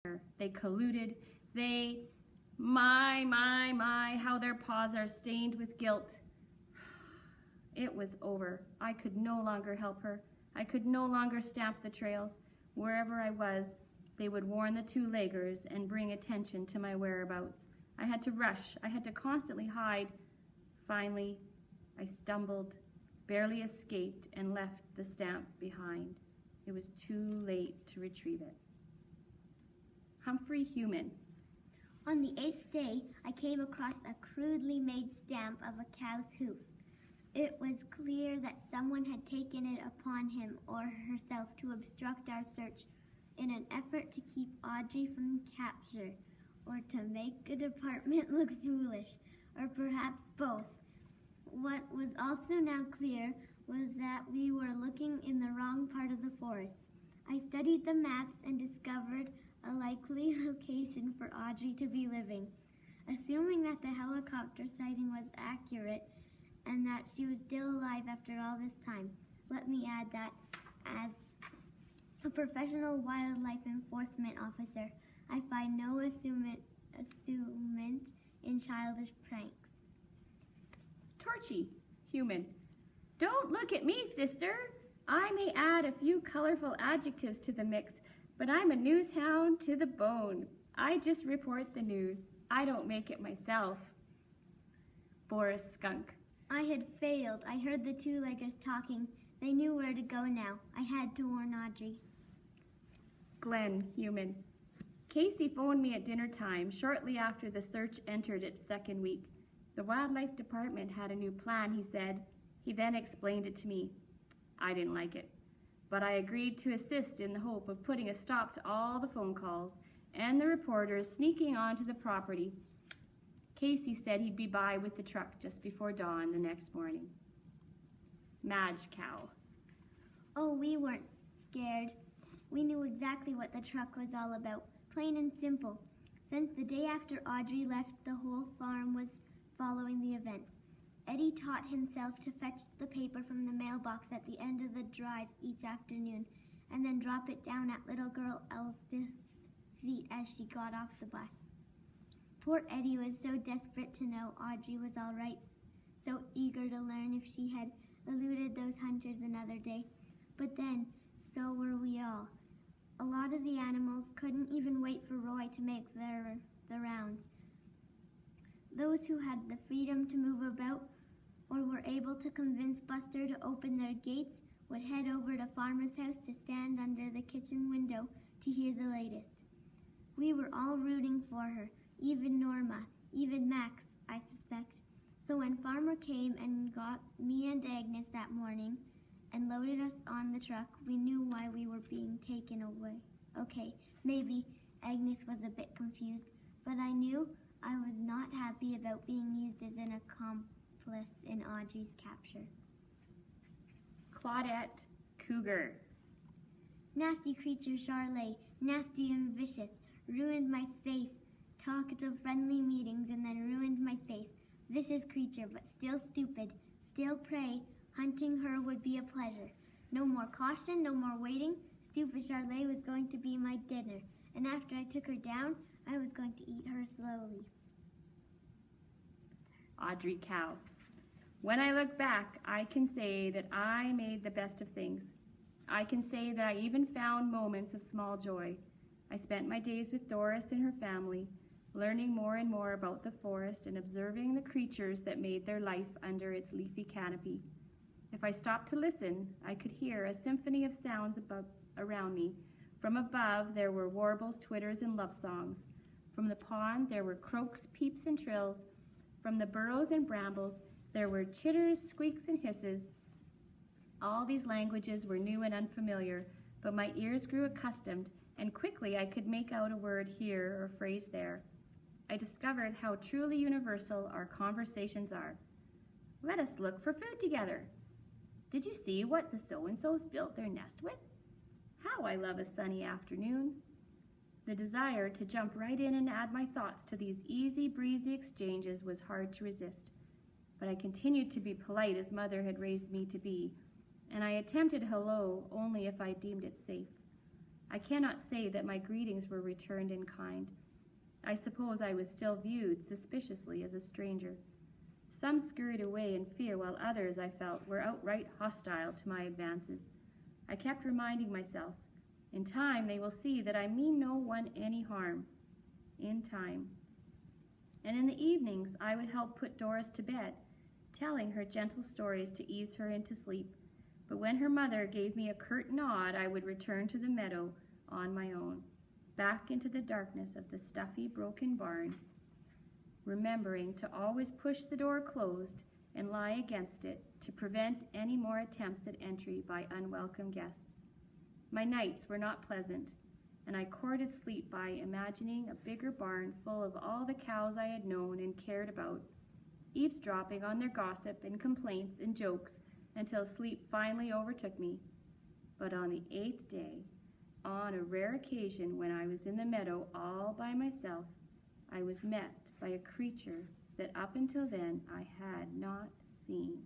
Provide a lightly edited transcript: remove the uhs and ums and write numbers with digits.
They colluded. How their paws are stained with guilt. It was over. I could no longer help her. I could no longer stamp the trails. Wherever I was, they would warn the two-leggers and bring attention to my whereabouts. I had to rush. I had to constantly hide. Finally, I stumbled, barely escaped, and left the stamp behind. It was too late to retrieve it. Humphrey Human. On the 8th day, I came across a crudely made stamp of a cow's hoof. It was clear that someone had taken it upon him or herself to obstruct our search in an effort to keep Audrey from capture, or to make the department look foolish, or perhaps both. What was also now clear was that we were looking in the wrong part of the forest. I studied the maps and discovered a likely location for Audrey to be living. Assuming that the helicopter sighting was accurate and that she was still alive after all this time, let me add that as a professional wildlife enforcement officer, I find no assumment in childish pranks. Torchy. Human. Don't look at me, sister. I may add a few colorful adjectives to the mix, but I'm a news hound to the bone. I just report the news. I don't make it myself. Boris Skunk. I had failed. I heard the two-leggers talking. They knew where to go now. I had to warn Audrey. Glenn. Human. Casey phoned me at dinner time shortly after the search entered its second week. The wildlife department had a new plan, he said. He then explained it to me. I didn't like it, but I agreed to assist in the hope of putting a stop to all the phone calls and the reporters sneaking onto the property. Casey said he'd be by with the truck just before dawn the next morning. Madge Cow. Oh, we weren't scared. We knew exactly what the truck was all about, plain and simple. Since the day after Audrey left, the whole farm was following the events. Eddie taught himself to fetch the paper from the mailbox at the end of the drive each afternoon and then drop it down at little girl Elspeth's feet as she got off the bus. Poor Eddie was so desperate to know Audrey was all right, so eager to learn if she had eluded those hunters another day. But then, so were we all. A lot of the animals couldn't even wait for Roy to make the rounds. Those who had the freedom to move about or were able to convince Buster to open their gates would head over to Farmer's house to stand under the kitchen window to hear the latest. We were all rooting for her, even Norma, even Max, I suspect. So when Farmer came and got me and Agnes that morning and loaded us on the truck, we knew why we were being taken away. Okay, maybe Agnes was a bit confused, but I knew I was not happy about being used as an accomplice in Audrey's capture. Claudette Cougar. Nasty creature Charlet, nasty and vicious, ruined my face. Talked of friendly meetings and then ruined my face. Vicious creature, but still stupid, still prey. Hunting her would be a pleasure. No more caution, no more waiting. Stupid Charlet was going to be my dinner, and after I took her down, I was going to eat her slowly. Audrey Cow. When I look back, I can say that I made the best of things. I can say that I even found moments of small joy. I spent my days with Doris and her family, learning more and more about the forest and observing the creatures that made their life under its leafy canopy. If I stopped to listen, I could hear a symphony of sounds around me. From above, there were warbles, twitters, and love songs. From the pond, there were croaks, peeps, and trills. From the burrows and brambles, there were chitters, squeaks, and hisses. All these languages were new and unfamiliar, but my ears grew accustomed, and quickly I could make out a word here or a phrase there. I discovered how truly universal our conversations are. Let us look for food together. Did you see what the so-and-sos built their nest with? How I love a sunny afternoon. The desire to jump right in and add my thoughts to these easy, breezy exchanges was hard to resist. But I continued to be polite as Mother had raised me to be, and I attempted hello only if I deemed it safe. I cannot say that my greetings were returned in kind. I suppose I was still viewed suspiciously as a stranger. Some scurried away in fear, while others, I felt, were outright hostile to my advances. I kept reminding myself, in time they will see that I mean no one any harm. In time. And in the evenings I would help put Doris to bed, telling her gentle stories to ease her into sleep. But when her mother gave me a curt nod, I would return to the meadow on my own, back into the darkness of the stuffy, broken barn, remembering to always push the door closed and lie against it to prevent any more attempts at entry by unwelcome guests. My nights were not pleasant, and I courted sleep by imagining a bigger barn full of all the cows I had known and cared about, eavesdropping on their gossip and complaints and jokes until sleep finally overtook me. But on the 8th day, on a rare occasion when I was in the meadow all by myself, I was met by a creature that up until then I had not seen.